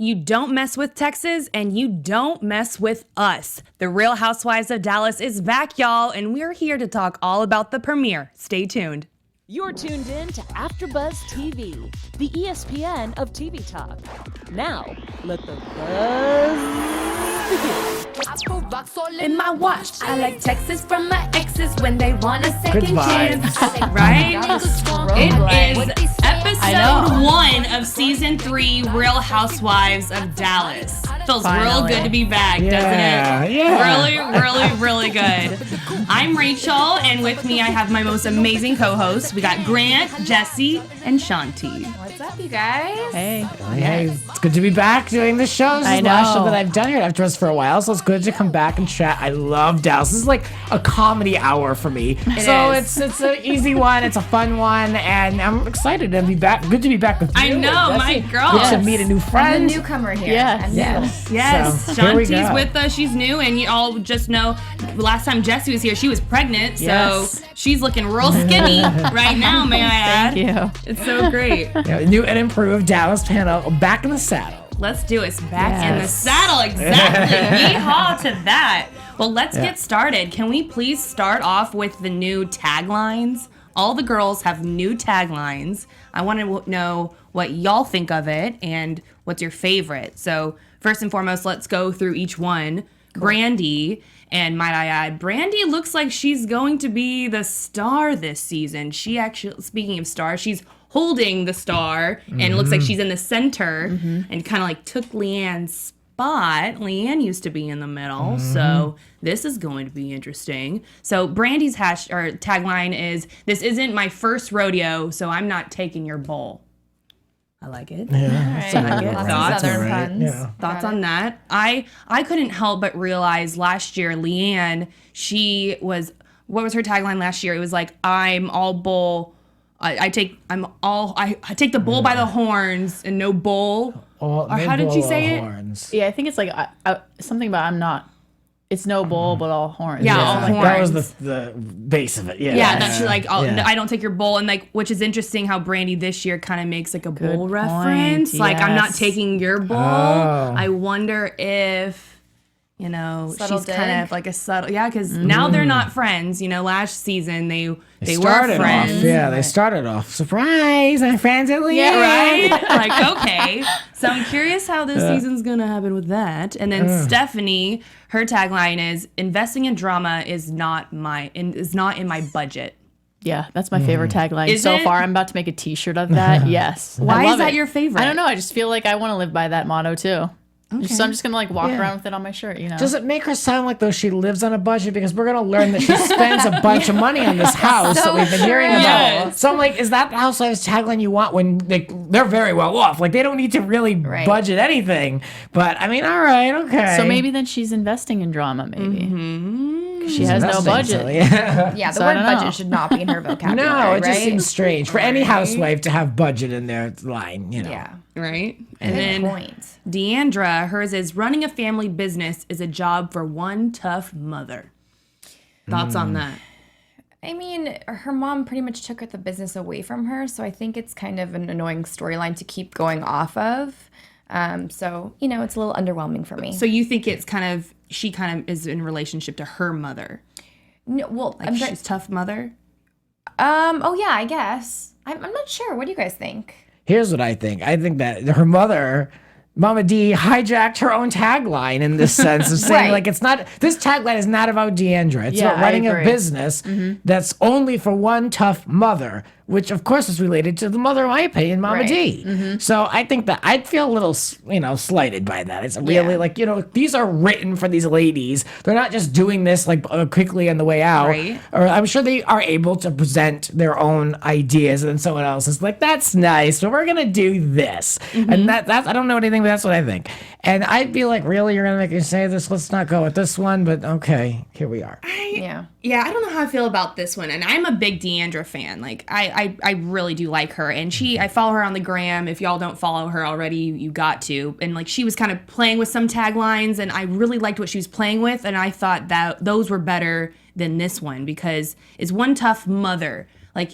You don't mess with Texas, and you don't mess with us. The Real Housewives of Dallas is back, y'all, and we're here to talk all about the premiere. Stay tuned. You're tuned in to AfterBuzz TV, the ESPN of TV talk. Now, let the buzz begin. In my watch, I like texts from my exes when they want a second chance. Right? It is episode 1 of season 3, Real Housewives of Dallas. Feels real good to be back, doesn't it? Yeah. Really good. I'm Rachel, and with me I have my most amazing co-hosts. We got Grant, Jesse, and Shanti. What's up, you guys? Hey, it's good to be back doing the show. This is the last show that I've done here at AfterBuzz for a while, so it's good to come back and chat. I love Dallas. This is like a comedy hour for me. It's an easy one, it's a fun one, and I'm excited to be back. Good to be back with you. I know, my girl. Good to meet a new friend. I'm the newcomer here. Yes. Yes, So, here we Shanti's go. with us. She's new, and you all just know last time Jessie was here, she was pregnant, so she's looking real skinny right now, may I add. Thank you. It's so great. Yeah, new and improved Dallas panel back in the saddle. Let's do it. Back in the saddle, exactly. Yeehaw to that. Well, let's get started. Can we please start off with the new taglines? All the girls have new taglines. I want to know what y'all think of it and what's your favorite. So first and foremost, let's go through each one. Cool. Brandi, and might I add, Brandi looks like she's going to be the star this season. She actually, speaking of stars, she's holding the star, and it looks like she's in the center, and kind of like took LeeAnne's spot. LeeAnne used to be in the middle, so this is going to be interesting. So Brandi's tagline is, "This isn't my first rodeo, so I'm not taking your bull." I like it. Yeah. All right. Thoughts? Lots of Southern Right. puns. Yeah. Thoughts on that? I couldn't help but realize last year, LeeAnne, what was her tagline last year? It was like, "I'm all bull. I take the bull by the horns and no bull." Or how did she say it? Horns. Yeah, I think it's like something about I'm not. It's no bull, but all horns. Yeah, or all something horns. That was the base of it. Yeah. Yeah, that's like, Yeah. I don't take your bull, and like, which is interesting how Brandi this year kind of makes like a bull point, reference. Like, I'm not yes. taking your bull. Oh. I wonder if, Subtle she's kind dig. of like a subtle, because now they're not friends. Last season they were started friends. off. Yeah, they started off. Surprise! I'm friends at LeeAnne. Yeah, right? Like, okay. So I'm curious how this season's going to happen with that. And then Stephanie, her tagline is, "Investing in drama is not in my budget." Yeah, that's my favorite tagline Is so it? far. I'm about to make a T-shirt of that. Yes. I Why love is that it. your favorite? I don't know. I just feel like I want to live by that motto too. So I'm just gonna walk around with it on my shirt. Does it make her sound like though she lives on a budget? Because we're gonna learn that she spends a bunch of money on this house that we've been hearing about. Yes. So I'm like, is that the housewives tagline you want when they're very well off? Like they don't need to really budget anything. But I mean, all right, okay. So maybe then she's investing in drama. Maybe 'Cause she has no Investing, budget. so, yeah. Yeah, the So I word don't know. budget should not be in her vocabulary. No, it just right? seems strange for any housewife to have budget in their line. Yeah. Right? And Good then point. Deandra, hers is, "Running a family business is a job for one tough mother." Thoughts on that? I mean, her mom pretty much took the business away from her, so I think it's kind of an annoying storyline to keep going off of. So, it's a little underwhelming for me. So you think it's she kind of is in relationship to her mother? No, well, Like she's tough mother? oh yeah, I guess. I'm not sure. What do you guys think? Here's what I think. I think that her mother, Mama D, hijacked her own tagline in this sense of saying, Right. like, it's not, this tagline is not about Deandra. It's Yeah, about I running a agree. business that's only for one tough mother, which of course is related to the mother, in my opinion, Mama Right. D. So I think that I'd feel a little, slighted by that. It's really like, these are written for these ladies. They're not just doing this like quickly on the way out. Right. Or I'm sure they are able to present their own ideas, and then someone else is like, "That's nice, but we're gonna do this." And that's I don't know anything, but that's what I think. And I'd be like, "Really, you're gonna make me say this? Let's not go with this one." But okay, here we are. Yeah. Yeah, I don't know how I feel about this one, and I'm a big Deandra fan. Like, I really do like her, and I follow her on the gram. If y'all don't follow her already, you got to. And like, she was kind of playing with some taglines, and I really liked what she was playing with, and I thought that those were better than this one because it's one tough mother. Like,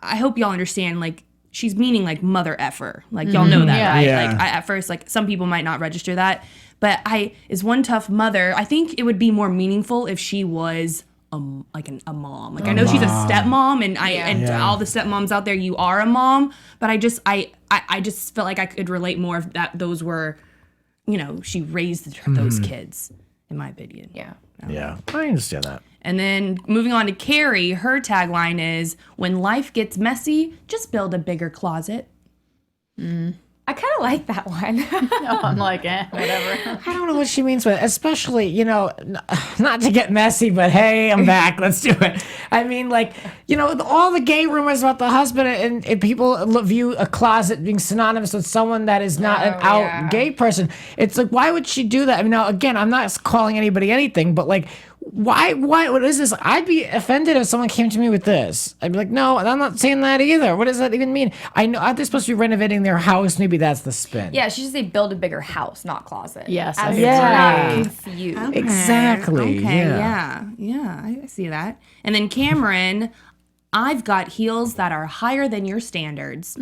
I hope y'all understand. Like, she's meaning like mother effer. Like y'all know that, right? Yeah. Like at first, like some people might not register that, but is one tough mother. I think it would be more meaningful if she was a mom. Like I know she's a stepmom, and all the stepmoms out there, you are a mom. But I just felt like I could relate more if those were, she raised those kids, in my opinion. Yeah. Yeah, I understand that. And then moving on to Cary, her tagline is, "When life gets messy, just build a bigger closet." I kind of like that one. No, I'm like, whatever. I don't know what she means by it, especially, not to get messy, but hey, I'm back. Let's do it. I mean, like, all the gay rumors about the husband and people view a closet being synonymous with someone that is not an out gay person. It's like, why would she do that? I mean, now, again, I'm not calling anybody anything, but like, why, what is this? I'd be offended if someone came to me with this. I'd be like, no, I'm not saying that either. What does that even mean? I know, aren't they supposed to be renovating their house? Maybe that's the spin. Yeah, she should say build a bigger house, not closet. Yes, As yeah. not confused. Okay. Exactly. Okay, Yeah. I see that. And then Cameron, "I've got heels that are higher than your standards."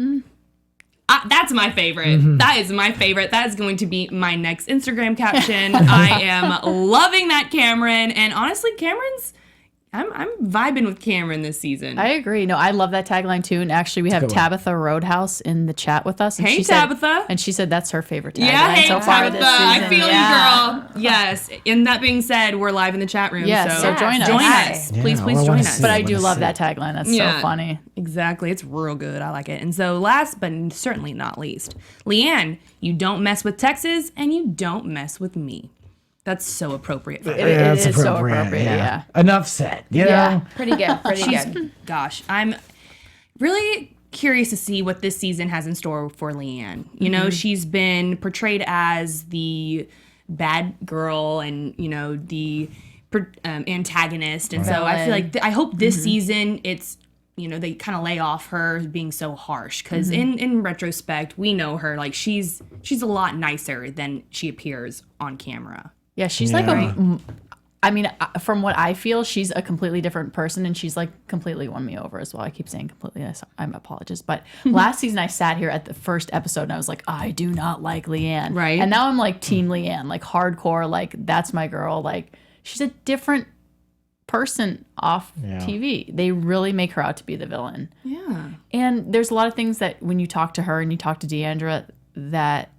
That's my favorite. That is my favorite. That is going to be my next Instagram caption. I am loving that Cameron. And honestly, I'm vibing with Cameron this season. I agree. No, I love that tagline too. And actually, we have good one. Tabitha Roadhouse in the chat with us. And Hey, she said- Tabitha. and she said that's her favorite tagline Yeah, hey, so far Tabitha, this season. I feel Yeah. you, girl. Yes. And that being said, we're live in the chat room. Yes, so join us. Join Hi. us. Yeah, Please I join wanna us. see But I it. do Wanna love see that tagline. That's so funny. Exactly. It's real good. I like it. And so last but certainly not least, LeeAnne, "You don't mess with Texas and you don't mess with me." That's so appropriate for her. It That's is so appropriate, yeah. Enough said. You know? Pretty good. Pretty good. Gosh, I'm really curious to see what this season has in store for LeeAnne. You know, she's been portrayed as the bad girl and, the antagonist. And so I feel like, I hope this season it's, they kind of lay off her being so harsh. Because in retrospect, we know her, like, she's a lot nicer than she appears on camera. Yeah, she's like from what I feel, she's a completely different person, and she's like completely won me over as well. I keep saying completely. I'm apologies, but last season I sat here at the first episode and I was like, I do not like LeeAnne, Right. And now I'm like Team LeeAnne, like hardcore, like that's my girl. Like she's a different person off TV. They really make her out to be the villain. Yeah. And there's a lot of things that when you talk to her and you talk to Deandra, that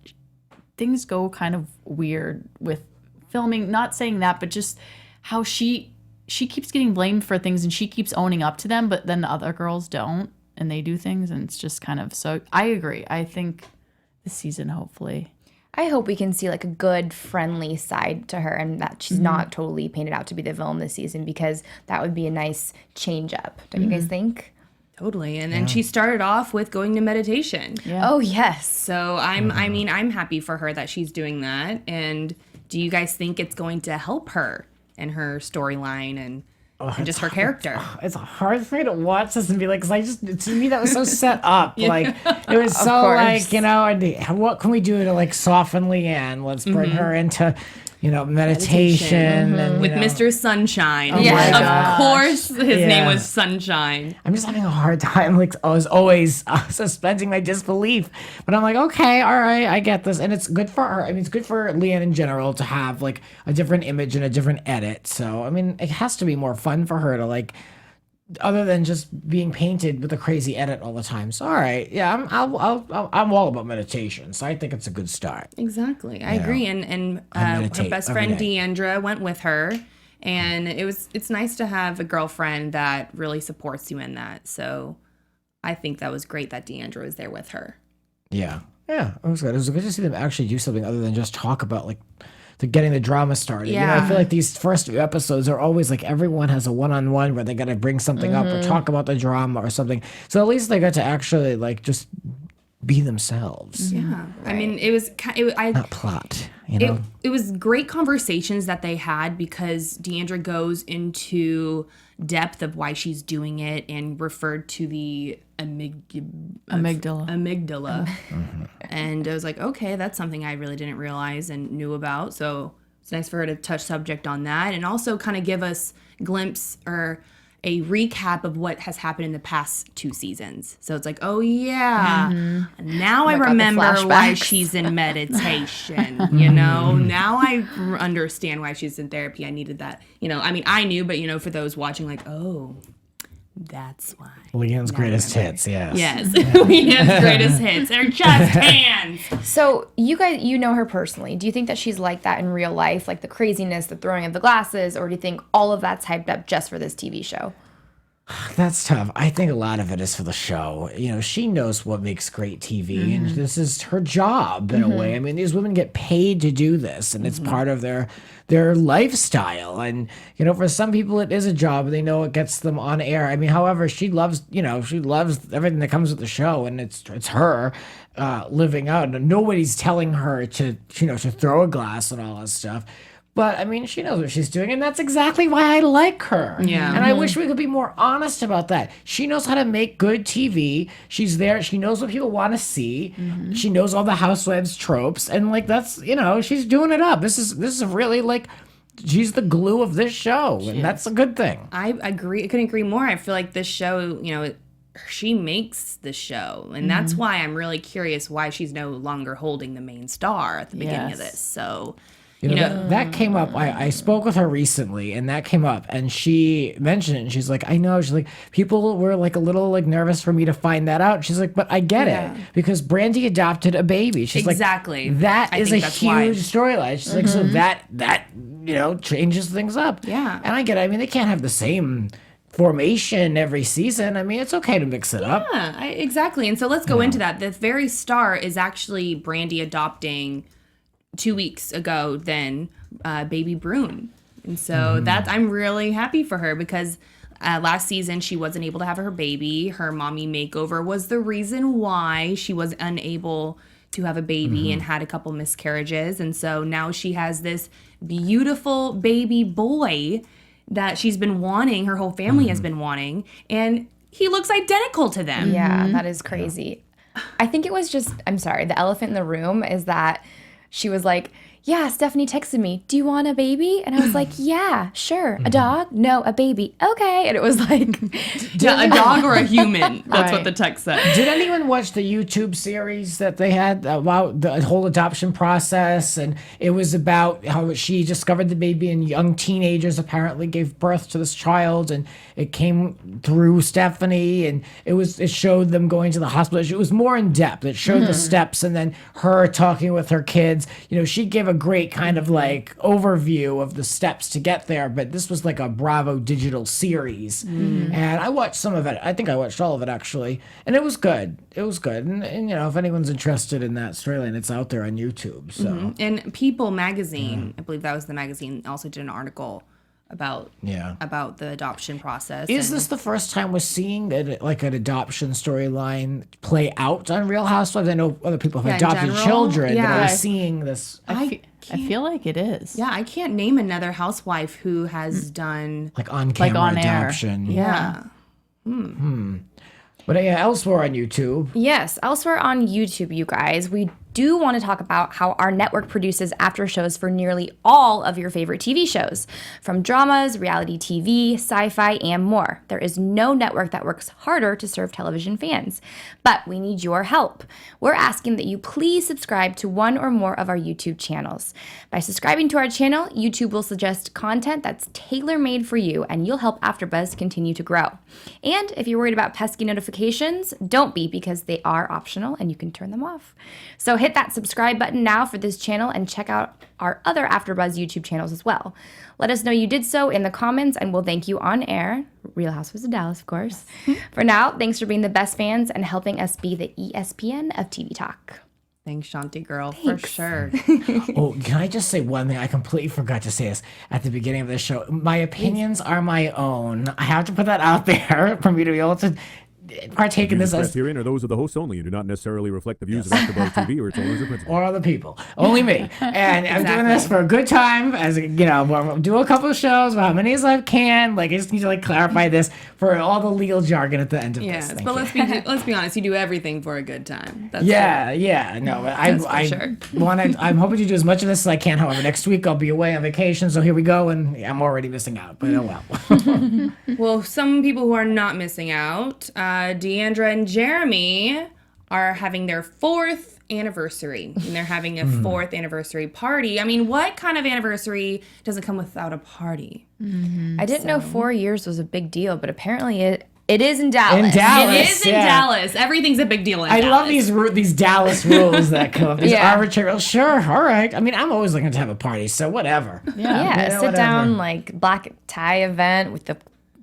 things go kind of weird with filming. Not saying that, but just how she keeps getting blamed for things and she keeps owning up to them, but then the other girls don't and they do things, and it's just kind of, so I agree. I think this season, hopefully. I hope we can see like a good, friendly side to her, and that she's not totally painted out to be the villain this season, because that would be a nice change up. Don't you guys think? Totally. And then she started off with going to meditation. Yeah. Oh, yes. So I'm happy for her that she's doing that. And do you guys think it's going to help her in her storyline and just her character? It's hard for me to watch this and be like, because to me that was so set up. Like it was so like, what can we do to like soften LeeAnne? Let's bring her into, meditation and with Mr. Sunshine. my Of course his name was Sunshine. I'm just having a hard time, like, I was always suspending my disbelief. But I'm like, okay, all right, I get this. And it's good for her. I mean, it's good for LeeAnne in general to have, like, a different image and a different edit. So, I mean, it has to be more fun for her to, like, other than just being painted with a crazy edit all the time. So, all right, yeah, I'm all about meditation. So I think it's a good start. Exactly. I agree. And her meditate best every friend day. Deandra went with her. And it's nice to have a girlfriend that really supports you in that. So I think that was great that Deandra was there with her. Yeah, it was good. It was good to see them actually do something other than just talk about, like, getting the drama started. Yeah. I feel like these first few episodes are always like everyone has a one-on-one where they got to bring something up or talk about the drama or something. So at least they got to actually like just be themselves. Yeah. I mean, Not plot, It was great conversations that they had, because Deandra goes into depth of why she's doing it and referred to the amygdala. And I was like, okay, that's something I really didn't realize and knew about. So it's nice for her to touch subject on that, and also kind of give us glimpse or a recap of what has happened in the past 2 seasons. So it's like, oh yeah, now I remember why she's in meditation, you know? Now I understand why she's in therapy. I needed that. You know, I mean, I knew, but, you know, for those watching, like, oh, that's why. LeeAnne's greatest hits, yes. Yes, LeeAnne's greatest hits. They're just hands. So you guys, you know her personally. Do you think that she's like that in real life, like the craziness, the throwing of the glasses, or do you think all of that's hyped up just for this TV show? That's tough. I think a lot of it is for the show. You know, she knows what makes great TV, and this is her job in a way. I mean, these women get paid to do this, and it's part of their lifestyle. And, you know, for some people, it is a job, and they know it gets them on air. I mean, however, she loves everything that comes with the show, and it's her living out. And nobody's telling her to throw a glass and all that stuff. But, I mean, she knows what she's doing, and that's exactly why I like her. Yeah. And I wish we could be more honest about that. She knows how to make good TV. She's there. She knows what people want to see. She knows all the housewives tropes. And, like, that's, you know, she's doing it up. This is really, like, she's the glue of this show, and that's a good thing. I agree. I couldn't agree more. I feel like this show, you know, she makes the show. And that's why I'm really curious why she's no longer holding the main star at the beginning of this. So... You know, that came up. I spoke with her recently, and that came up, and she mentioned it, and she's like, I know. She's like, people were like a little like nervous for me to find that out. She's like, but I get it because Brandi adopted a baby. She's exactly. like, that is a huge storyline. She's like, so that you know changes things up. Yeah, and I get it. I mean, they can't have the same formation every season. I mean, it's okay to mix it up. Yeah, exactly. And so let's go into that. The very star is actually Brandi adopting 2 weeks ago then baby Brune. And so I'm really happy for her because last season she wasn't able to have her baby. Her mommy makeover was the reason why she was unable to have a baby and had a couple miscarriages. And so now she has this beautiful baby boy that she's been wanting, her whole family has been wanting, and he looks identical to them. Yeah, that is crazy. I think it was just, I'm sorry, the elephant in the room is that she was like, yeah, Stephanie texted me, do you want a baby? And I was like, yeah, sure. A dog? No, a baby. Okay. And it was like... Yeah, a dog or a human. That's what the text said. Did anyone watch the YouTube series that they had about the whole adoption process? And it was about how she discovered the baby and young teenagers apparently gave birth to this child. And it came through Stephanie. And it showed them going to the hospital. It was more in depth. It showed the steps and then her talking with her kids. You know, she gave a great kind of like overview of the steps to get there, but this was like a Bravo digital series, and I watched some of it. I think I watched all of it actually, and it was good. It was good, and you know, if anyone's interested in that storyline, it's out there on YouTube. So, and People magazine, I believe that was the magazine, also did an article about the adoption process. Is this the first time we're seeing like an adoption storyline play out on Real Housewives? I know other people have adopted children, but are we seeing this? I feel like it is. Yeah, I can't name another housewife who has done like on camera adoption. Yeah. But elsewhere on YouTube. Yes, elsewhere on YouTube, you guys, we do want to talk about how our network produces after shows for nearly all of your favorite TV shows, from dramas, reality TV, sci-fi, and more. There is no network that works harder to serve television fans, but we need your help. We're asking that you please subscribe to one or more of our YouTube channels. By subscribing to our channel, YouTube will suggest content that's tailor-made for you, and you'll help AfterBuzz continue to grow. And if you're worried about pesky notifications, don't be, because they are optional and you can turn them off. So hit that subscribe button now for this channel and check out our other AfterBuzz YouTube channels as well. Let us know you did so in the comments and we'll thank you on air. Real Housewives of Dallas, of course. For now, thanks for being the best fans and helping us be the ESPN of TV Talk. Thanks, Shanti girl, for sure. Oh, can I just say one thing? I completely forgot to say this at the beginning of this show. My opinions are my own. I have to put that out there for me to be able to partake in this as herein are those of the hosts only and do not necessarily reflect the views of AfterBuzz TV or its owners or principals. or other people. Only me. And I'm doing this for a good time. As we'll do a couple of shows, how many as I can. Like, I just need to clarify this for all the legal jargon at the end of this. Yes, Thank but you. let's be honest. You do everything for a good time. That's No, but I'm hoping to do as much of this as I can. However, next week I'll be away on vacation, so here we go, and I'm already missing out. But oh well. Well, some people who are not missing out, Deandra and Jeremy are having their 4th anniversary, and they're having a 4th anniversary party. I mean, what kind of anniversary doesn't come without a party? I didn't know 4 years was a big deal, but apparently it is in Dallas. In Dallas. It is in Dallas. Everything's a big deal in I Dallas. love these Dallas rules that come up. These arbitrary. Sure, all right. I mean, I'm always looking to have a party, so whatever. Yeah, sit down black tie event with the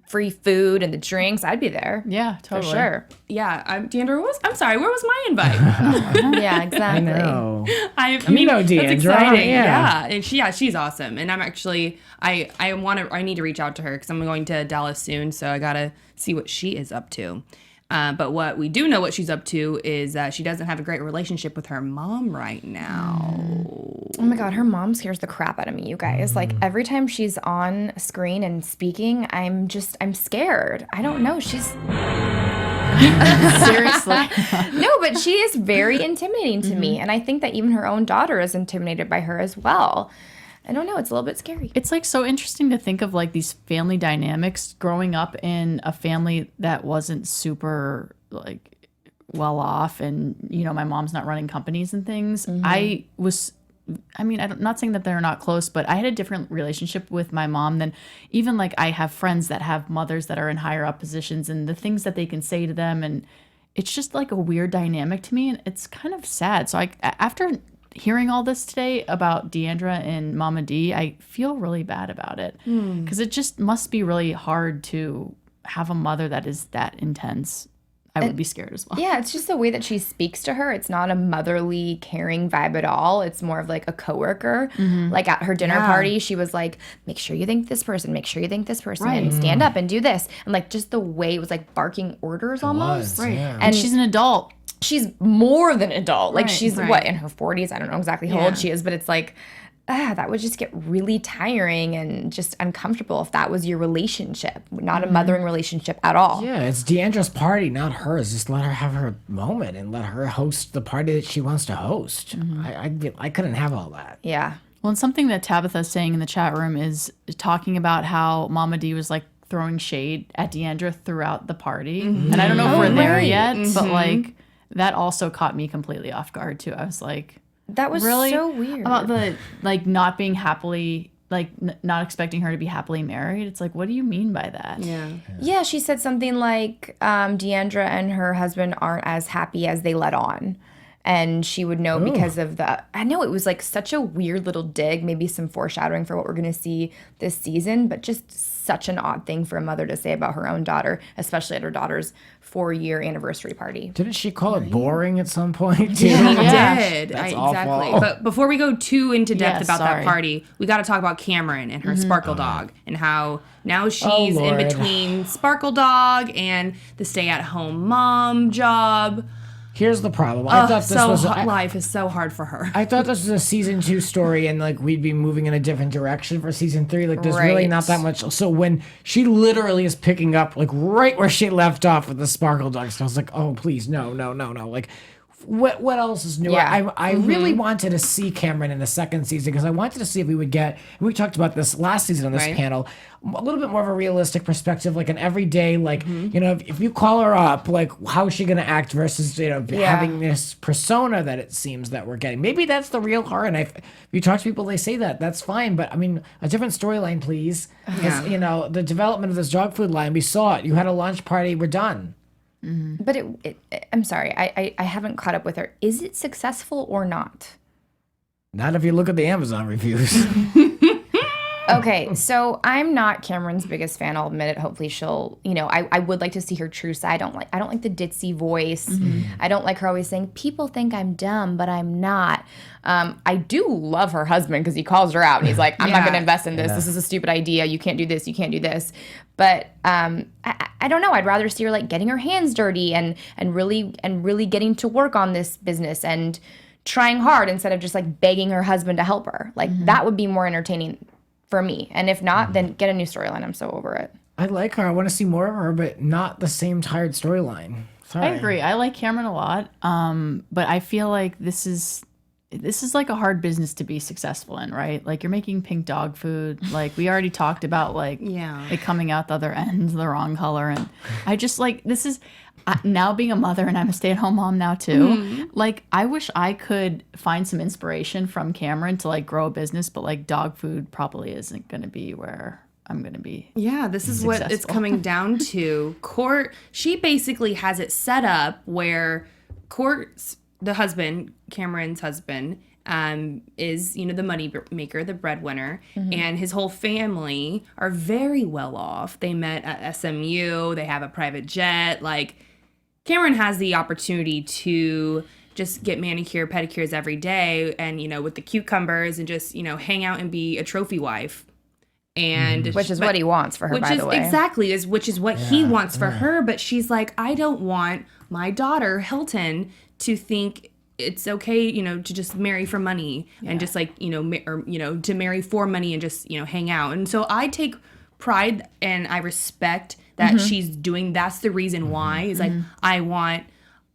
free food and the drinks. I'd be there. Yeah, totally. For sure. Yeah, Deandra, I'm sorry, where was my invite? Yeah, exactly. I know. I mean, Deandra. that's exciting. Yeah. And she's awesome. And I'm actually, I need to reach out to her because I'm going to Dallas soon, so I gotta see what she is up to. But what we do know what she's up to is she doesn't have a great relationship with her mom right now. Oh my God, her mom scares the crap out of me, you guys. Like, every time she's on screen and speaking, I'm scared. I don't know. She's... Seriously. No, but she is very intimidating to me. And I think that even her own daughter is intimidated by her as well. I don't know. It's a little bit scary. It's so interesting to think of these family dynamics growing up in a family that wasn't super well off, and my mom's not running companies and things. I'm not saying that they're not close, but I had a different relationship with my mom than even I have friends that have mothers that are in higher up positions, and the things that they can say to them, and it's just a weird dynamic to me, and it's kind of sad. So after hearing all this today about Deandra and Mama D, I feel really bad about it because it just must be really hard to have a mother that is that intense. I would be scared as well. Yeah, it's just the way that she speaks to her. It's not a motherly, caring vibe at all. It's more of a coworker. Like at her dinner party, she was like, make sure you thank this person, make sure you thank this person, and stand up and do this. And just the way it was barking orders almost. Right. And she's an adult. She's more than an adult. She's right. In her 40s? I don't know exactly how old she is, but it's that would just get really tiring and just uncomfortable if that was your relationship, not a mothering relationship at all. Yeah, it's Deandra's party, not hers. Just let her have her moment and let her host the party that she wants to host. I couldn't have all that. Yeah. Well, and something that Tabitha's saying in the chat room is talking about how Mama D was throwing shade at Deandra throughout the party. And I don't know if we're there yet, but that also caught me completely off guard too. I was like, that was really so weird. About the not being happily, not expecting her to be happily married. It's what do you mean by that? Yeah, she said something like Deandra and her husband aren't as happy as they let on. And she would know because of I know it was such a weird little dig, maybe some foreshadowing for what we're going to see this season, but just such an odd thing for a mother to say about her own daughter, especially at her daughter's 4-year anniversary party. Didn't she call it boring at some point too? Yeah, I did. That's exactly. awful. But before we go too into depth about sorry. that party, we got to talk about Cameron and her Sparkle Dog and how now she's in Lord. between Sparkle Dog and the stay-at-home mom job. Here's the problem. I thought this life is so hard for her. I thought this was a season 2 story, and we'd be moving in a different direction for season 3. There's really not that much. So when she literally is picking up right where she left off with the Sparkle Dog stuff, I was like, oh please, no. What else is new? Yeah. I really wanted to see Cameron in the second season because I wanted to see if we would get, and we talked about this last season on this panel, a little bit more of a realistic perspective, an everyday, if you call her up, how is she going to act versus, having this persona that it seems that we're getting. Maybe that's the real her, and if you talk to people, they say that's fine, but a different storyline, please. Because, the development of this dog food line, we saw it. You had a launch party, we're done. But I'm sorry, I haven't caught up with her. Is it successful or not? Not if you look at the Amazon reviews. Okay, so I'm not Cameron's biggest fan. I'll admit it. Hopefully she'll, I would like to see her true side. I don't like the ditzy voice. I don't like her always saying, people think I'm dumb, but I'm not. I do love her husband because he calls her out and he's like, I'm not going to invest in this. This is a stupid idea. You can't do this. You can't do this. But I don't know. I'd rather see her like getting her hands dirty and really getting to work on this business and trying hard instead of just like begging her husband to help her. Like that would be more entertaining for me. And if not, then get a new storyline. I'm so over it. I like her. I want to see more of her, but not the same tired storyline. Sorry. I agree. I like Cameron a lot. But I feel like this is like a hard business to be successful in, right? Like you're making pink dog food. Like we already talked about like it coming out the other end, the wrong color. And I just like, this is now being a mother and I'm a stay-at-home mom now too. Like I wish I could find some inspiration from Cameron to like grow a business, but like dog food probably isn't going to be where I'm going to be. Yeah, this is what it's coming down to. Court, she basically has it set up where Court's, the husband, Cameron's husband, is, the money maker, the breadwinner, and his whole family are very well off. They met at SMU. They have a private jet. Like, Cameron has the opportunity to just get manicure, pedicures every day and, with the cucumbers and just, hang out and be a trophy wife. And which is what he wants for her, by the way. Exactly, which is what he wants for her. But she's like, I don't want my daughter, Hilton, to think it's okay, to just marry for money and just like, to marry for money and just, hang out. And so I take pride and I respect that she's doing. That's the reason why is like, I want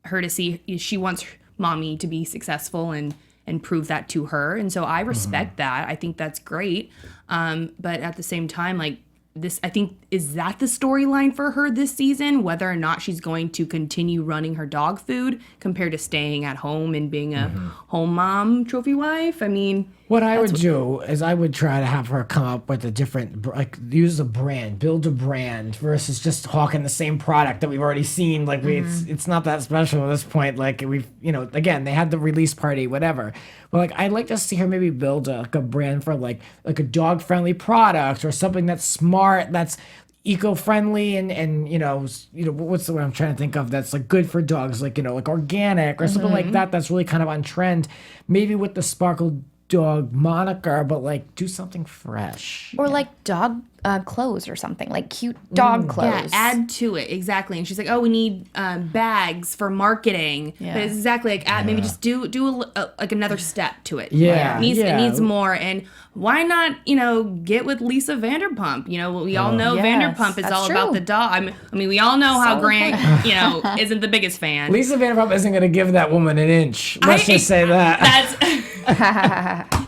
her to see, she wants mommy to be successful and prove that to her. And so I respect that. I think that's great. But at the same time, like this, I think, is that the storyline for her this season? Whether or not she's going to continue running her dog food compared to staying at home and being a home mom, trophy wife. I mean, what I would do is I would try to have her come up with a different, like use a brand, build a brand versus just hawking the same product that we've already seen. Like it's not that special at this point. Like we've, again, they had the release party, whatever. But like I'd like to see her maybe build a brand for like a dog friendly product or something that's smart, that's eco-friendly and what's the word I'm trying to think of that's like good for dogs, like like organic or something like that that's really kind of on trend, maybe with the Sparkle Dog moniker, but like do something fresh or like dog clothes or something, like cute dog clothes. Yeah, add to it. Exactly. And she's like, oh, we need bags for marketing. Yeah. But it's exactly like maybe just do like another step to it. Yeah. It needs more. And why not, get with Lisa Vanderpump? We all know Vanderpump is all about the dog. I mean, we all know how Grant, isn't the biggest fan. Lisa Vanderpump isn't going to give that woman an inch. Let's just say that. That's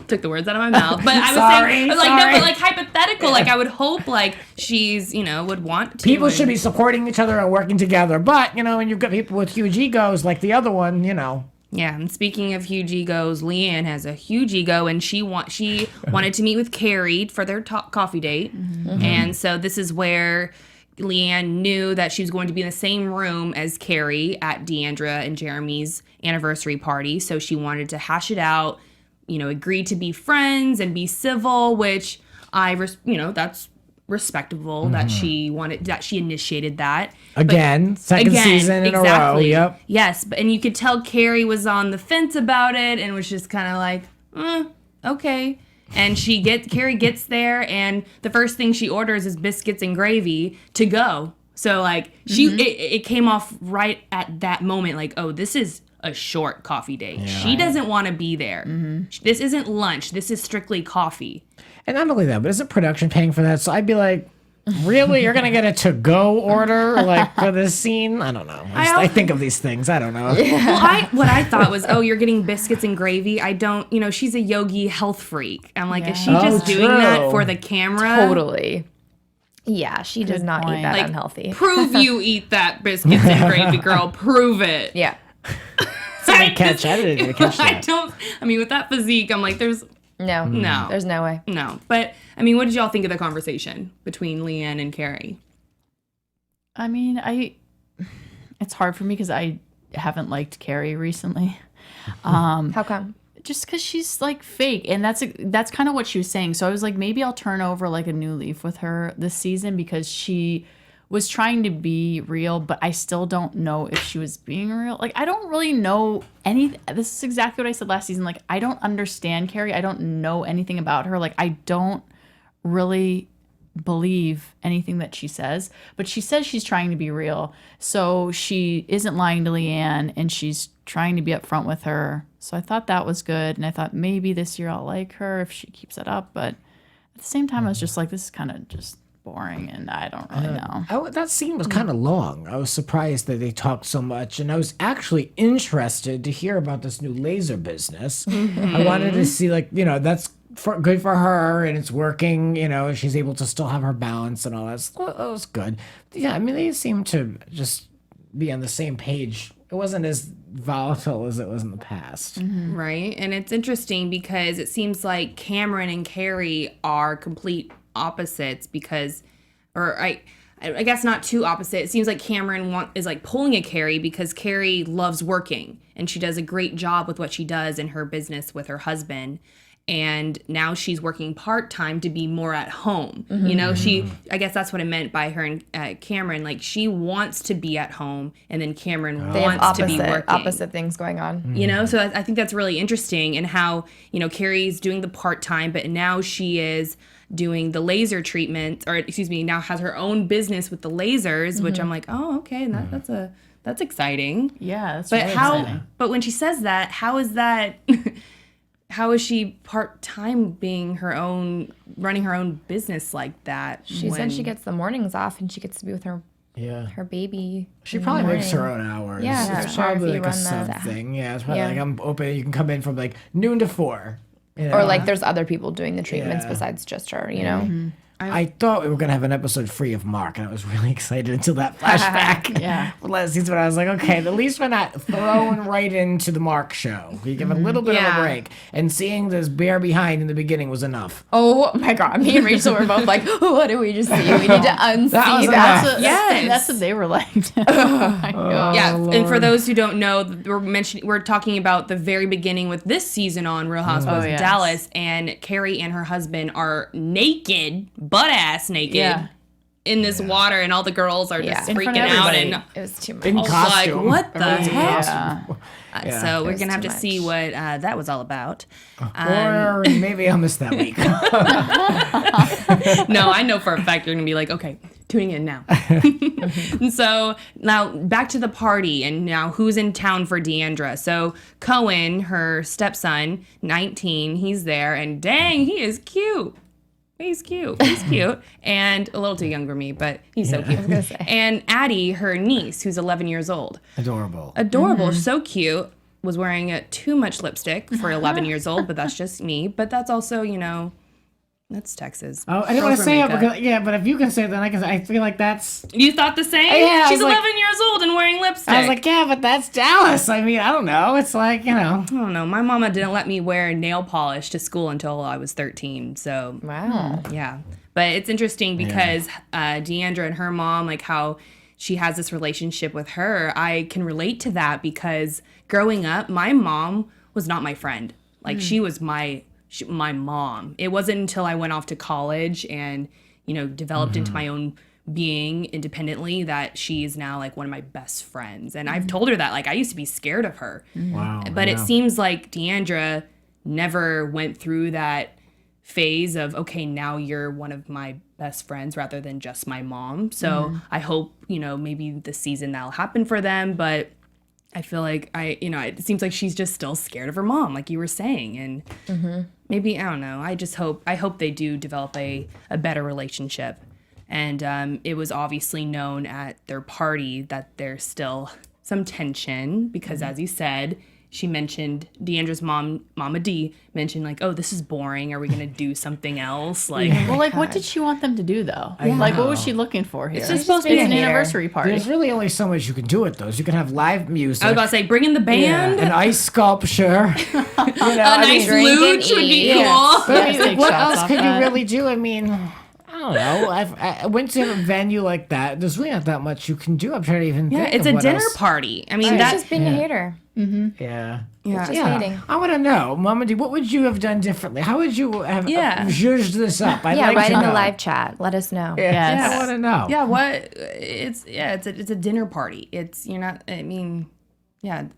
took the words out of my mouth. But I was saying, like, no, but like hypothetical, like I would hope like she's, would want to. People should be supporting each other and working together. But, when you've got people with huge egos like the other one, Yeah, and speaking of huge egos, LeeAnne has a huge ego, and she wanted to meet with Cary for their coffee date. And so this is where LeeAnne knew that she was going to be in the same room as Cary at Deandra and Jeremy's anniversary party. So she wanted to hash it out, agree to be friends and be civil, which that's respectable that she initiated that. Second season in a row. Yep. Yes, and you could tell Cary was on the fence about it and was just kind of like, okay. And Cary gets there, and the first thing she orders is biscuits and gravy to go. So like it came off right at that moment, like, oh, this is a short coffee date. Yeah. She doesn't want to be there. This isn't lunch. This is strictly coffee. And not only that, but isn't production paying for that? So I'd be like, really? You're going to get a to-go order like for this scene? I don't know. I think of these things. I don't know. Yeah. Well, what I thought was, oh, you're getting biscuits and gravy. I don't, she's a yogi health freak. I'm like, is she just doing that for the camera? Totally. Yeah, she does not eat that unhealthy. Prove you eat that biscuits and gravy, girl. Prove it. Yeah. I didn't even catch that. With that physique, I'm like, there's no. There's no way. No. But, what did y'all think of the conversation between LeeAnne and Cary? It's hard for me because I haven't liked Cary recently. How come? just because she's like fake, and that's kind of what she was saying. So I was like, maybe I'll turn over like a new leaf with her this season, because she was trying to be real, but I still don't know if she was being real. Like, I don't really know anything. This is exactly what I said last season. Like, I don't understand Cary. I don't know anything about her. Like, I don't really believe anything that she says, but she says she's trying to be real. So she isn't lying to LeeAnne, and she's trying to be upfront with her. So I thought that was good, and I thought maybe this year I'll like her if she keeps it up. But at the same time, I was just like, this is kind of just boring, and I don't really know. That scene was kind of long. I was surprised that they talked so much, and I was actually interested to hear about this new laser business. I wanted to see, like, that's good for her, and it's working, she's able to still have her balance and all that. So that was good. Yeah, I mean, they seemed to just be on the same page. It wasn't as volatile as it was in the past. Right. And it's interesting because it seems like Cameron and Cary are complete opposites I guess not too opposite. It seems like Cameron is like pulling at Cary because Cary loves working, and she does a great job with what she does in her business with her husband. And now she's working part-time to be more at home. I guess that's what I meant by her and Cameron. Like, she wants to be at home, and then Cameron wants to be working. Opposite things going on. So I think that's really interesting, and how, Cary's doing the part-time, but now she is doing the laser treatment, now has her own business with the lasers, which I'm like, oh, okay, that's exciting. Yeah, that's really exciting. But when she says that, how is that... How is she part-time running her own business like that? She said she gets the mornings off, and she gets to be with her baby. She probably makes her own hours. Yeah, it's probably like a sub thing. Yeah, it's probably like, I'm open. You can come in from like noon to 4. Or like there's other people doing the treatments besides just her, I thought we were going to have an episode free of Mark, and I was really excited until that flashback. For last season, I was like, okay, at least we're not thrown right into the Mark show. We give a little bit of a break. And seeing this bear behind in the beginning was enough. Oh my God. Me and Rachel were both like, what did we just see? We need to unsee that. That's what they were like. Oh my God. Lord. And for those who don't know, we're talking about the very beginning with this season on Real Housewives of Dallas, and Cary and her husband are naked, butt-ass naked in this water, and all the girls are just freaking out, and it was too much. In costume. Like, what the heck? So we're was gonna have too to see what that was all about. Or maybe I'll miss that week. No, I know for a fact you're gonna be like, okay, tuning in now. And so now back to the party, and now who's in town for Deandra? So Cohen, her stepson, 19, he's there, and dang, he is cute. He's cute. And a little too young for me, but he's so cute. And Addie, her niece, who's 11 years old. Adorable. So cute. Was wearing too much lipstick for 11 years old, but that's just me. But that's also, that's Texas. Oh, I didn't want to say it because, but if you can say it, then I feel like that's... You thought the same? Yeah, she's 11 years old and wearing lipstick. I was like, yeah, but that's Dallas. I mean, I don't know. It's like, I don't know. My mama didn't let me wear nail polish to school until I was 13. So, wow. Yeah. But it's interesting because Deandra and her mom, like how she has this relationship with her, I can relate to that because growing up, my mom was not my friend. Like, she was my mom. It wasn't until I went off to college and, developed into my own being independently that she is now like one of my best friends. And I've told her that, like, I used to be scared of her. Wow. But it seems like Deandra never went through that phase of, okay, now you're one of my best friends rather than just my mom. So I hope, maybe this season that'll happen for them. But I feel like it seems like she's just still scared of her mom, like you were saying. And maybe, I don't know. I hope they do develop a better relationship. And it was obviously known at their party that there's still some tension because, as you said, she mentioned, Deandra's mom, Mama D, mentioned like, oh, this is boring. Are we going to do something else? Like, well, like, what did she want them to do, though? Like, what was she looking for here? It's just supposed to be an anniversary party. There's really only so much you can do with those. You can have live music. I was about to say, bring in the band. An ice sculpture. A nice luge would be cool. But what else could you really do? I mean... I don't know. I went to a venue like that. There's really not that much you can do. I'm trying to even think it's of a what dinner else. party. I mean, It's that's just being a hater. Yeah. Just hating. I want to know, Mama D, what would you have done differently? How would you have zhuzhed this up? I'd like Write to in the know. live chat. Let us know. Yes. I want to know. Yeah, it's a dinner party. You're not, I mean,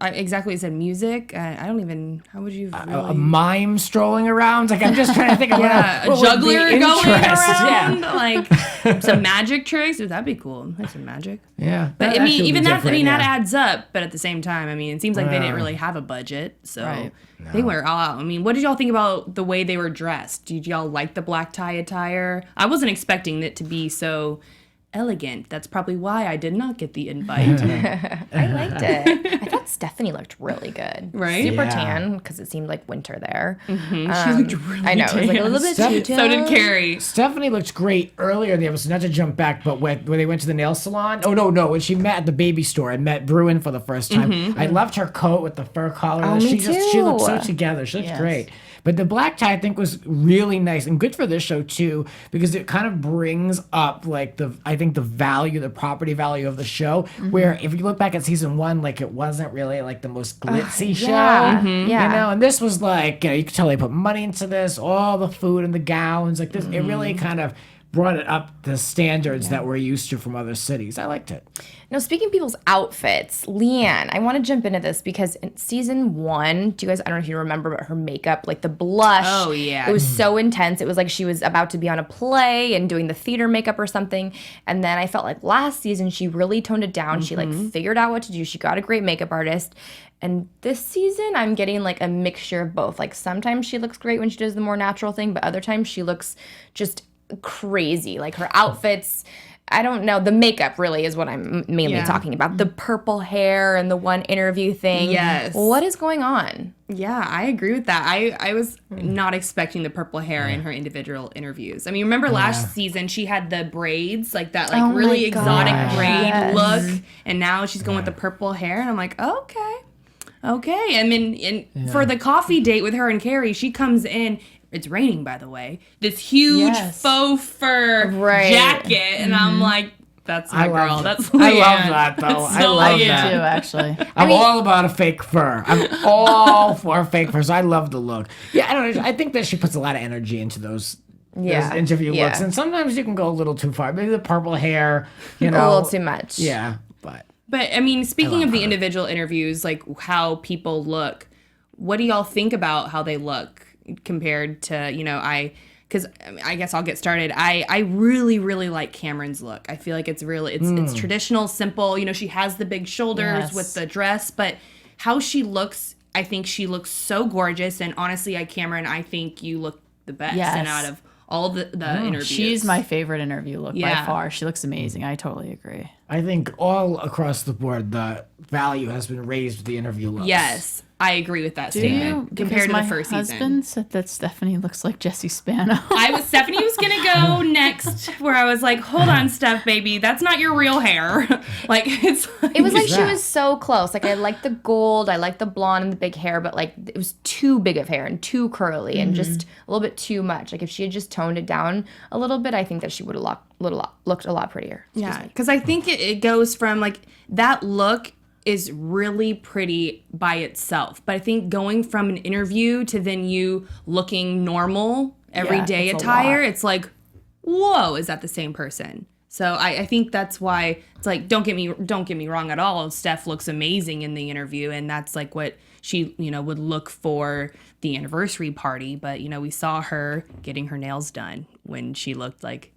exactly what you said, music. I don't even, how would you A mime strolling around? Like, I'm just trying to think of a what would juggler be going interest. around, Yeah. like some magic tricks. That'd be cool. Like some magic. Yeah. But That I mean, actually would even be that. I different, mean, that yeah. adds up. But at the same time, I mean, it seems like they didn't really have a budget, so Right. they were all out. I mean, what did y'all think about the way they were dressed? Did y'all like the black tie attire? I wasn't expecting it to be so elegant. That's probably why I did not get the invite. I liked it. I thought Stephanie looked really good. Right? Super Yeah. tan because it seemed like winter there. She looked really I know. It was like a little bit too tan. So did Cary. Stephanie looked great earlier in the episode, not to jump back, but when they went to the nail salon. Oh, no, when she met at the baby store and met Bruin for the first time. I loved her coat with the fur collar. Oh, me She looked so too. together. She looked Yes. great. But the black tie, I think, was really nice and good for this show, too, because it kind of brings up, like, the property value of the show, where if you look back at season 1, like, it wasn't really, like, the most glitzy show. yeah. You know, and this was, like, you could tell they put money into this, all the food and the gowns, like, this, it really kind of brought it up the standards that we're used to from other cities. I liked it. Now, speaking of people's outfits, LeeAnne, I want to jump into this because in season 1, do you guys, I don't know if you remember, but her makeup, like the blush. Oh, yeah. It was so intense. It was like she was about to be on a play and doing the theater makeup or something. And then I felt like last season, she really toned it down. She like figured out what to do. She got a great makeup artist. And this season, I'm getting like a mixture of both. Like sometimes she looks great when she does the more natural thing, but other times she looks just crazy. Like her outfits, I don't know. The makeup really is what I'm mainly talking about. The purple hair and the one interview thing. Yes. What is going on? Yeah, I agree with that. I was not expecting the purple hair in her individual interviews. I mean, remember last season she had the braids, like that like Oh my really exotic gosh. braid Yes. look, and now she's going with the purple hair, and I'm like, okay. I mean, for the coffee date with her and Cary, she comes in. It's raining, by the way. This huge faux fur jacket, and I'm like, that's my girl. That's LeeAnne. I love that, though. That's I so love Me that. too, actually. I'm all about a fake fur. I'm all for fake fur. So I love the look. Yeah, I don't know. I think that she puts a lot of energy into those interview looks, and sometimes you can go a little too far. Maybe the purple hair, you know, A little too much. Yeah, but I mean, speaking of the individual interviews, like how people look, what do y'all think about how they look compared to, because I guess I'll get started. I really, really like Cameron's look. I feel like it's traditional, simple. She has the big shoulders with the dress, but how she looks, I think she looks so gorgeous. And honestly, Cameron, I think you look the best. And out of all the interviews. She's my favorite interview look by far. She looks amazing. I totally agree. I think all across the board, the value has been raised with the interview looks. Yes, I agree with that statement compared to the first my season. husband said that Stephanie looks like Jessie Spano. Stephanie was gonna go next, where I was like, "Hold on, Steph, baby, that's not your real hair." Like It was like she was so close. Like I liked the gold, I liked the blonde and the big hair, but like it was too big of hair and too curly and just a little bit too much. Like if she had just toned it down a little bit, I think that she would have looked a lot prettier. Yeah, because I think it goes from like that look is really pretty by itself, but I think going from an interview to then you looking normal everyday attire, it's like, whoa, is that the same person? So I think that's why it's like, don't get me wrong at all. Steph looks amazing in the interview, and that's like what she would look for the anniversary party. But we saw her getting her nails done when she looked like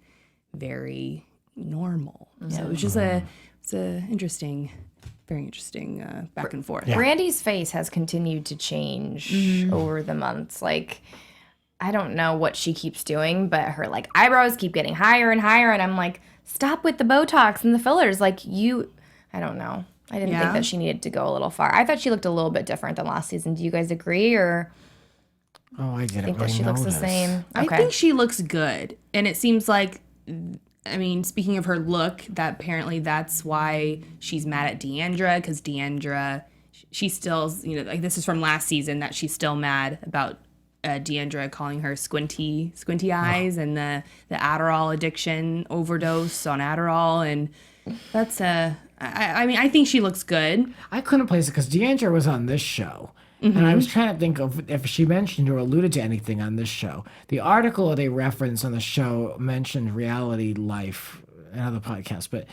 very normal. So it was just it's a interesting, very interesting back and forth. Brandi's face has continued to change over the months. Like, I don't know what she keeps doing, but her like eyebrows keep getting higher and higher, and I'm like, stop with the Botox and the fillers. Like I don't know. I didn't think that she needed to go a little far. I thought she looked a little bit different than last season. Do you guys agree, or I didn't think that really she looks the notice. same? I think she looks good, and it seems like, I mean, speaking of her look, that apparently that's why she's mad at Deandra, because Deandra, she still, like this is from last season, that she's still mad about Deandra calling her squinty eyes and the Adderall addiction overdose on Adderall, and that's I mean, I think she looks good. I couldn't place it because Deandra was on this show. And I was trying to think of if she mentioned or alluded to anything on this show. The article they referenced on the show mentioned reality life and other podcasts, but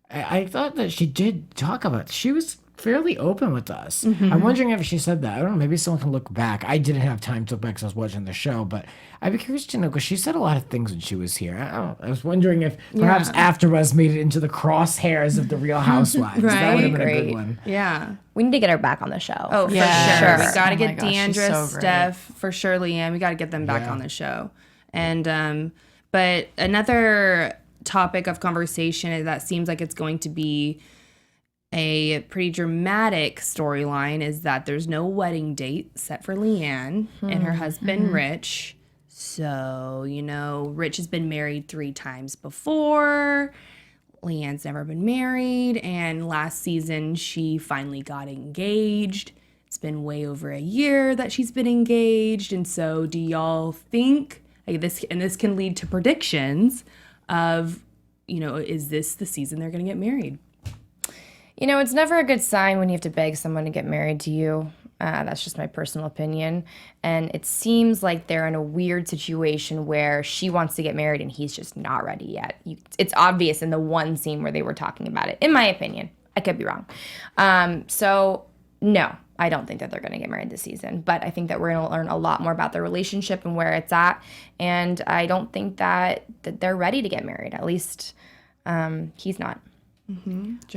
I thought that she did talk about it. She was fairly open with us. I'm wondering if she said that. I don't know. Maybe someone can look back. I didn't have time to look back because I was watching the show, but I'd be curious to know because she said a lot of things when she was here. I was wondering if perhaps AfterBuzz made it into the crosshairs of the Real Housewives. That would have been a good one. Yeah. We need to get her back on the show. Oh, for sure. We got to Oh get my gosh, she's Deandra, so Steph, for sure, LeeAnne. We got to get them back on the show. And but another topic of conversation that seems like it's going to be a pretty dramatic storyline is that there's no wedding date set for LeeAnne and her husband, Rich. So, you know, Rich has been married 3 times before. LeeAnne's never been married. And last season, she finally got engaged. It's been way over a year that she's been engaged. And so do y'all think, like this can lead to predictions of, you know, is this the season they're going to get married? You know, it's never a good sign when you have to beg someone to get married to you. That's just my personal opinion. And it seems like they're in a weird situation where she wants to get married and he's just not ready yet. It's obvious in the one scene where they were talking about it, in my opinion. I could be wrong. So, no, I don't think that they're going to get married this season. But I think that we're going to learn a lot more about their relationship and where it's at. And I don't think that they're ready to get married. At least he's not.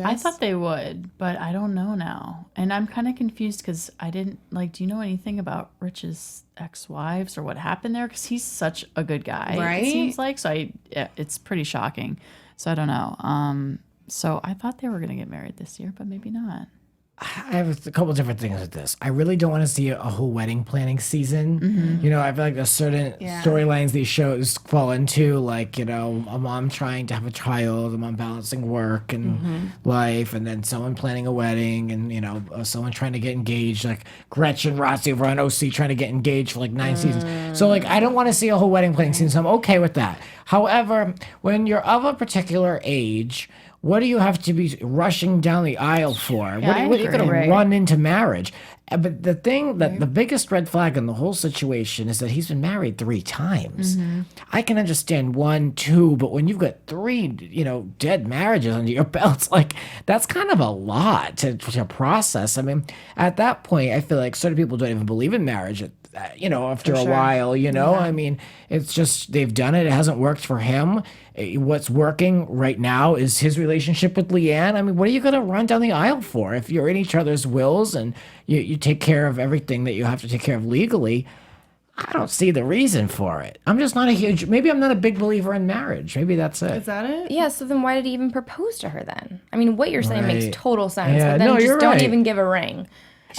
I thought they would, but I don't know now. And I'm kind of confused because I didn't, like, do you know anything about Rich's ex-wives or what happened there? Because he's such a good guy, right? It seems like. So it's pretty shocking. So I don't know. So I thought they were going to get married this year, but maybe not. I have a couple different things with this. I really don't want to see a whole wedding planning season. You know, I feel like there's certain storylines these shows fall into, like, you know, a mom trying to have a child, a mom balancing work and life, and then someone planning a wedding, and, you know, someone trying to get engaged, like Gretchen Rossi over on OC trying to get engaged for like 9 seasons. So, like, I don't want to see a whole wedding planning season, so I'm okay with that. However, when you're of a particular age, what do you have to be rushing down the aisle for? What are you going to run into marriage? But the thing that the biggest red flag in the whole situation is that he's been married 3 times. I can understand 1, 2, but when you've got 3, you know, dead marriages under your belts, like, that's kind of a lot to process. I mean, at that point, I feel like certain people don't even believe in marriage. You know, after a while, you know, I mean, it's just they've done it. It hasn't worked for him. What's working right now is his relationship with LeeAnne. I mean, what are you going to run down the aisle for? If you're in each other's wills and you take care of everything that you have to take care of legally, I don't see the reason for it. I'm just not maybe I'm not a big believer in marriage. Maybe that's it. Is that it? Yeah, so then why did he even propose to her then? I mean, what you're saying makes total sense, Yeah, but then no, just don't even give a ring.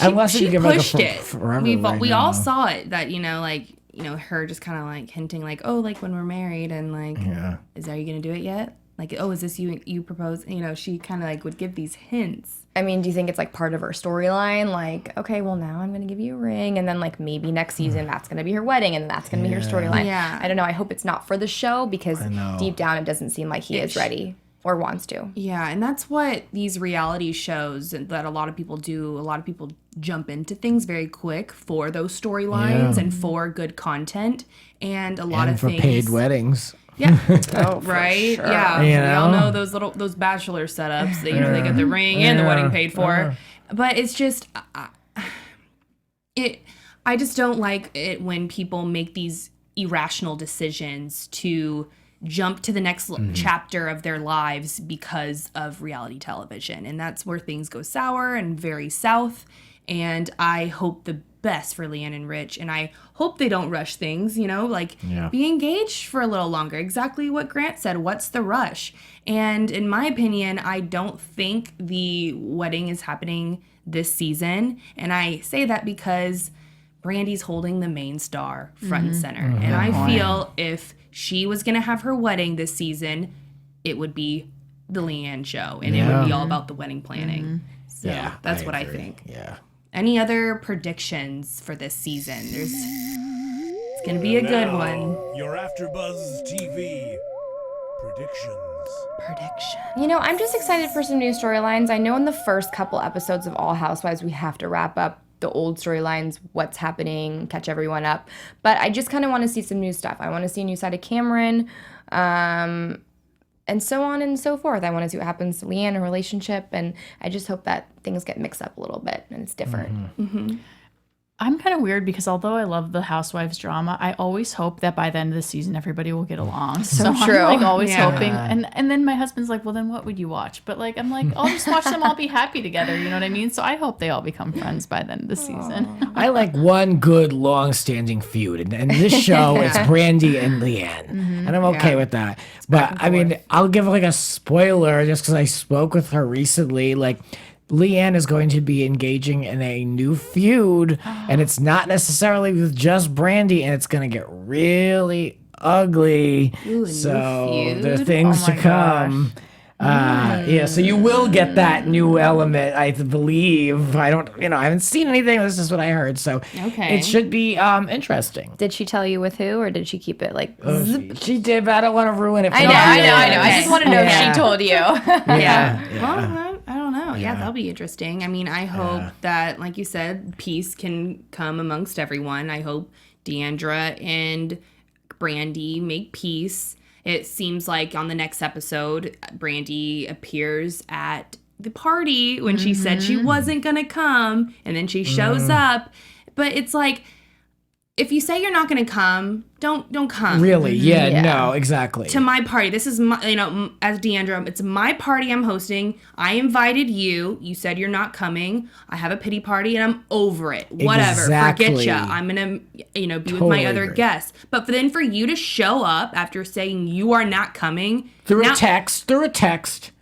Unless she you give pushed like a it. forever We all saw it, that, you know, like, you know, her just kind of like hinting like, oh, like when we're married and like, are you gonna do it yet? Like, oh, is this you propose? You know, she kind of like would give these hints. I mean, do you think it's like part of her storyline? Like, okay, well now I'm going to give you a ring, and then like maybe next season that's going to be her wedding, and then that's going to be her storyline. Yeah. I don't know. I hope it's not for the show because deep down it doesn't seem like he is ready or wants to. Yeah, and that's what these reality shows that a lot of people do. A lot of people jump into things very quick for those storylines and for good content, and a lot of for things paid weddings. Yeah. Oh, right. sure. Yeah. You We all know? know those bachelor setups that, you know, they get the ring and the wedding paid for. But it's just I just don't like it when people make these irrational decisions to jump to the next chapter of their lives because of reality television. And that's where things go sour and very south. And I hope the best for LeeAnne and Rich, and I hope they don't rush things, you know, like be engaged for a little longer. Exactly what Grant said. What's the rush? And in my opinion, I don't think the wedding is happening this season. And I say that because Brandi's holding the main star front and center. And I feel if she was going to have her wedding this season, it would be the LeeAnne show, and it would be all about the wedding planning. So that's what I think. Yeah. Any other predictions for this season? It's going to be a good one. Your AfterBuzz TV predictions. You know, I'm just excited for some new storylines. I know in the first couple episodes of All Housewives, we have to wrap up the old storylines, what's happening, catch everyone up. But I just kind of want to see some new stuff. I want to see a new side of Cameron, and so on and so forth. I want to see what happens to LeeAnne, her relationship, and I just hope that things get mixed up a little bit and it's different. Mm-hmm. I'm kind of weird because although I love the Housewives drama, I always hope that by the end of the season everybody will get along. So true. I'm like always Yeah. hoping, and then my husband's like, well, then what would you watch? But like I'm like, I'll just watch them all be happy together. You know what I mean? So I hope they all become friends by the end of the season. I like one good long-standing feud, and this show it's Brandi and LeeAnne, and I'm okay with that. But I mean, I'll give like a spoiler just because I spoke with her recently. Like, LeeAnne is going to be engaging in a new feud, and it's not necessarily with just Brandi, and it's going to get really ugly. Ooh, So there are things to come. Yeah, so you will get that new element, I believe. I haven't seen anything. This is what I heard. So it should be interesting. Did she tell you with who, or did she keep it like... She did, but I don't want to ruin it for I know. I just want to know if she told you. Yeah. Well, I don't know. Yeah, that'll be interesting. I mean, I hope that, like you said, peace can come amongst everyone. I hope Deandra and Brandi make peace. It seems like on the next episode, Brandi appears at the party when she said she wasn't going to come, and then she shows up. But it's like, if you say you're not going to come, don't come. Really? Yeah, no, exactly. To my party. This is my, as Deandra, it's my party I'm hosting. I invited you. You said you're not coming. I have a pity party and I'm over it. Whatever. Exactly. Forget ya. I'm going to, be with my other guests. But then for you to show up after saying you are not coming. Through a text.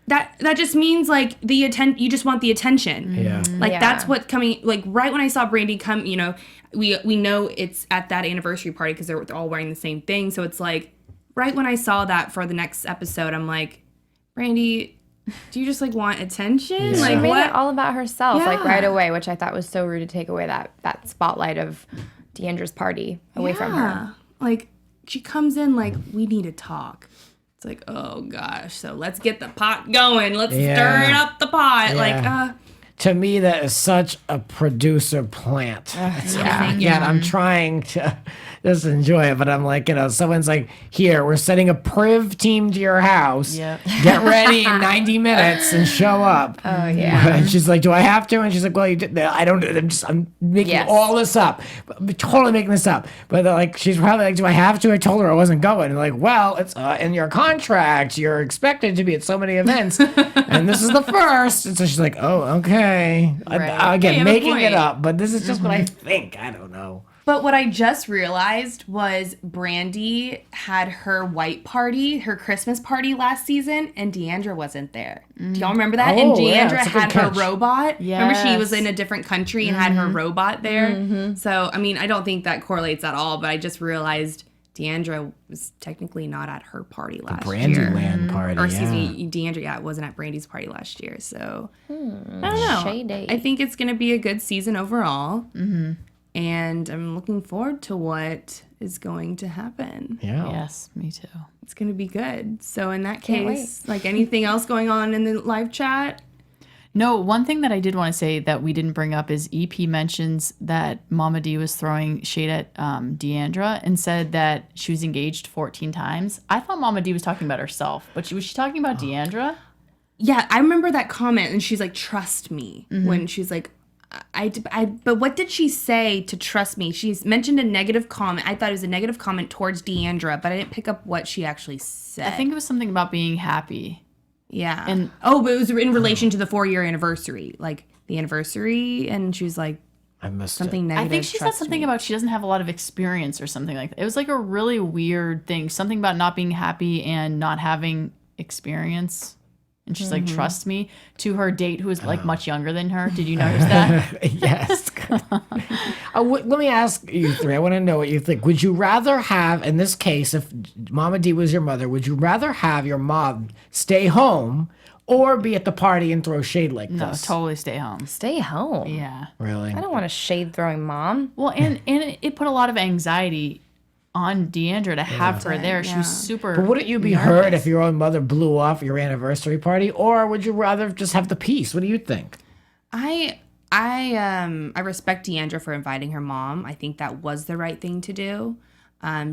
That just means like you just want the attention. Yeah. Like that's what's coming. Like right when I saw Brandi come, we know it's at that anniversary party because they're all wearing the same thing. So it's like right when I saw that for the next episode, I'm like, Brandi, do you just like want attention? Yeah. Like She made what? it all about herself, like Yeah. right away, which I thought was so rude to take away that spotlight of Deandra's party away from her. Like she comes in like, we need to talk. It's like, oh gosh, so let's get the pot going. Let's stir it up the pot. Yeah. To me, that is such a producer plant. I'm trying to just enjoy it, but I'm like, someone's like, here, we're sending a priv team to your house. Yep. Get ready in 90 minutes and show up. Oh, yeah. And she's like, do I have to? And she's like, well, you did. I'm making all this up. I'm totally making this up. But like, she's probably like, do I have to? I told her I wasn't going. And like, well, it's in your contract. You're expected to be at so many events. And this is the first. And so she's like, oh, okay. Again, making it up, but this is just what I think. I don't know. But what I just realized was Brandi had her white party, her Christmas party last season, and Deandra wasn't there. Do y'all remember that? And Deandra had her robot. Remember she was in a different country and had her robot there? So, I mean, I don't think that correlates at all, but I just realized Deandra was technically not at her party last year. Brandyland party, Or excuse me, Deandra wasn't at Brandy's party last year. So, I don't know. Shady. I think it's going to be a good season overall. And I'm looking forward to what is going to happen. Yeah. Yes, me too. It's going to be good. So in that Can't case, like anything else going on in the live chat? No, one thing that I did want to say that we didn't bring up is EP mentions that Mama D was throwing shade at Deandra and said that she was engaged 14 times. I thought Mama D was talking about herself, but was she talking about Deandra? Yeah, I remember that comment, and she's like, trust me. When she's like, but what did she say to trust me? She's mentioned a negative comment. I thought it was a negative comment towards Deandra, but I didn't pick up what she actually said. I think it was something about being happy. Yeah. And but it was in relation to the 4-year anniversary. Like, the anniversary, and she was like, I missed something it. negative. I think she said trust something me. about she doesn't have a lot of experience or something like that. It was like a really weird thing. Something about not being happy and not having experience. And she's like, trust me, to her date who was like much younger than her. Did you notice that? Yes. Let me ask you three. I want to know what you think. Would you rather have, in this case, if Mama D was your mother, would you rather have your mom stay home or be at the party and throw shade like No, this? totally stay home. Stay home. Yeah. Really? I don't want a shade throwing mom. Well, and it put a lot of anxiety on Deandra to have her there. She was super. But wouldn't you be hurt if your own mother blew off your anniversary party, or would you rather just have the peace? What do you think? I respect Deandra for inviting her mom. I think that was the right thing to do,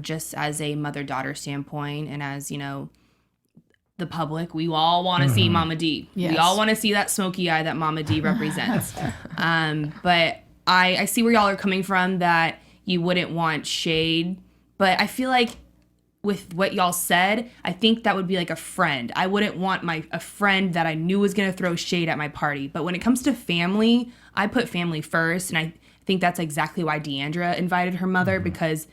just as a mother-daughter standpoint, and as the public, we all want to see Mama D. Yes. We all want to see that smoky eye that Mama D represents. But I see where y'all are coming from, that you wouldn't want shade. But I feel like with what y'all said, I think that would be like a friend. I wouldn't want a friend that I knew was going to throw shade at my party. But when it comes to family, I put family first. And I think that's exactly why Deandra invited her mother, because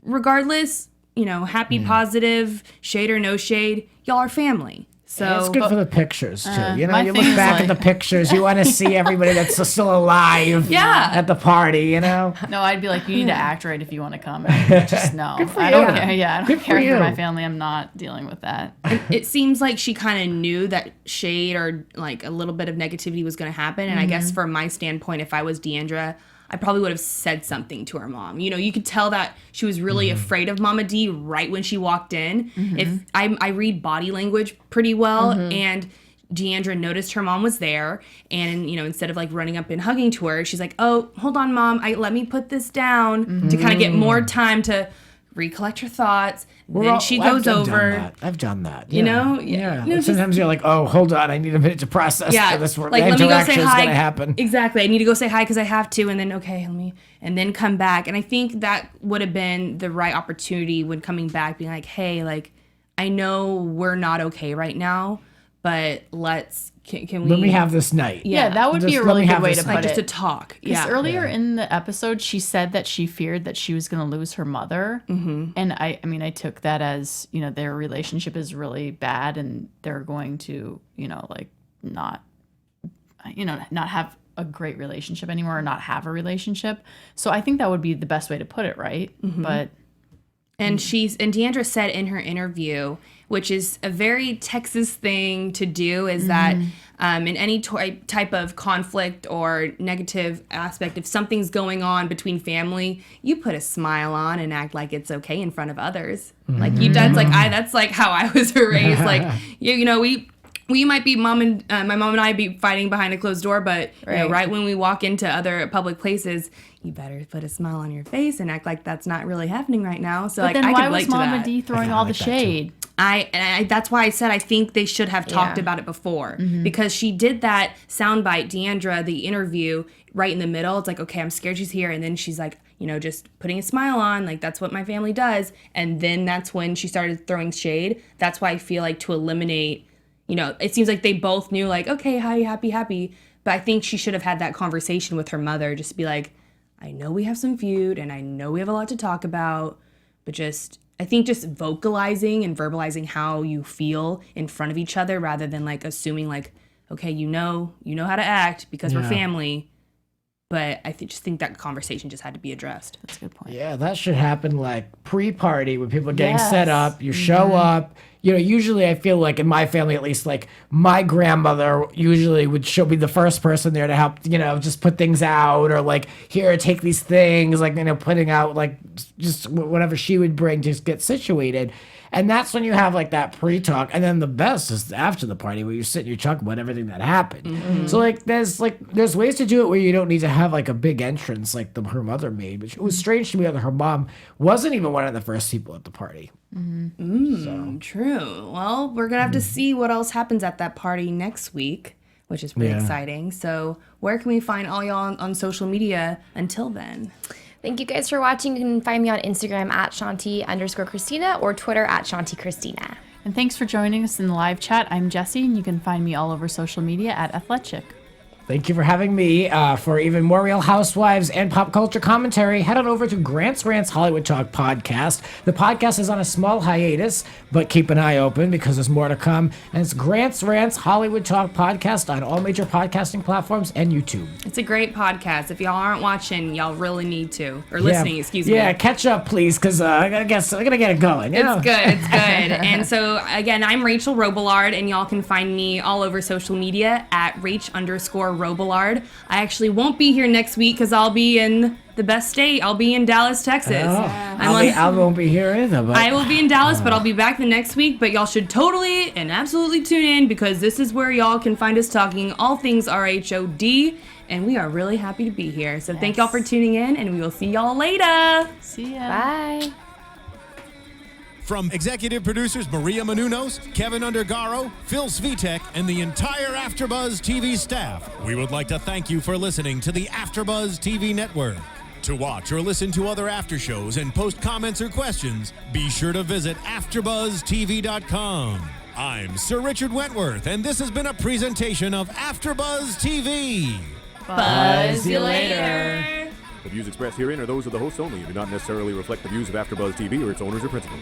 regardless, happy, positive, shade or no shade, y'all are family. So it's good for the pictures too. You look back at the pictures, you want to see everybody that's still alive at the party, No, I'd be like, you need to act right if you want to come. Just no. I don't care. Yeah, I don't care for my family. I'm not dealing with that. It seems like she kind of knew that shade or like a little bit of negativity was going to happen. And I guess from my standpoint, if I was Deandra, I probably would have said something to her mom. You could tell that she was really afraid of Mama D right when she walked in. If I read body language pretty well, and Deandra noticed her mom was there, and instead of like running up and hugging to her, she's like, "Oh, hold on, Mom. Let me put this down," to kind of get more time to recollect her thoughts. Then she goes over. I've done that. Yeah. Sometimes you're like, oh, hold on, I need a minute to process this. Like, let me go say hi. Gonna happen. Exactly. I need to go say hi because I have to, and then and then come back. And I think that would have been the right opportunity when coming back, being like, hey, like, I know we're not okay right now, but can we... Let me have this night. Yeah, that would be a really good way to put it. Just to talk. Because earlier in the episode, she said that she feared that she was going to lose her mother. And I took that as, their relationship is really bad and they're going to, not have a great relationship anymore, or not have a relationship. So I think that would be the best way to put it, right? But... And Deandra said in her interview, which is a very Texas thing to do, is that in any type of conflict or negative aspect, if something's going on between family, you put a smile on and act like it's okay in front of others. Like that's like how I was raised. Like we might be my mom and I be fighting behind a closed door, but right when we walk into other public places, you better put a smile on your face and act like that's not really happening right now. So but then I why was Mama D throwing all the shade? I that's why I said I think they should have talked about it before, because she did that soundbite, Deandra, the interview, right in the middle. It's like, okay, I'm scared she's here, and then she's like, just putting a smile on, like that's what my family does, and then that's when she started throwing shade. That's why I feel like to eliminate. It seems like they both knew, like, okay, hi, happy. But I think she should have had that conversation with her mother, just to be like, I know we have some feud, and I know we have a lot to talk about, but I think just vocalizing and verbalizing how you feel in front of each other, rather than like assuming like, okay, you know how to act because we're family. But I just think that conversation just had to be addressed. That's a good point. Yeah, that should happen like pre-party when people are getting set up. You show up. Usually I feel like in my family, at least, like my grandmother usually she'll be the first person there to help, just put things out, or like, here, take these things, like, putting out like just whatever she would bring to get situated. And that's when you have like that pre-talk, and then the best is after the party where you sit and you talk about everything that happened. So like there's ways to do it where you don't need to have like a big entrance like her mother made. But it was strange to me that her mom wasn't even one of the first people at the party. True. Well, we're gonna have to see what else happens at that party next week, which is pretty exciting. So where can we find all y'all on social media until then? Thank you guys for watching. You can find me on Instagram at Shanti_Christina or Twitter at ShantiChristina. And thanks for joining us in the live chat. I'm Jessie, and you can find me all over social media at Athletic. Thank you for having me. For even more Real Housewives and pop culture commentary, head on over to Grant's Hollywood Talk podcast. The podcast is on a small hiatus, but keep an eye open because there's more to come. And it's Grant's Hollywood Talk podcast on all major podcasting platforms and YouTube. It's a great podcast. If y'all aren't watching, y'all really need to. Or listening, excuse me. Yeah, catch up, please, because I gotta get it going. It's good. And so, again, I'm Rachel Robillard, and y'all can find me all over social media at Rach_Robillard. Robillard. I actually won't be here next week because I'll be in the best state. I'll be in Dallas, Texas. I won't be here either. But I will be in Dallas, but I'll be back the next week. But y'all should totally and absolutely tune in because this is where y'all can find us talking all things RHOD. And we are really happy to be here. So thank y'all for tuning in, and we will see y'all later. See ya. Bye. From executive producers Maria Menounos, Keven Undergaro, Phil Svitek, and the entire AfterBuzz TV staff, we would like to thank you for listening to the AfterBuzz TV network. To watch or listen to other after shows and post comments or questions, be sure to visit AfterBuzzTV.com. I'm Sir Richard Wentworth, and this has been a presentation of AfterBuzz TV. Buzz you later. The views expressed herein are those of the hosts only and do not necessarily reflect the views of AfterBuzz TV or its owners or principals.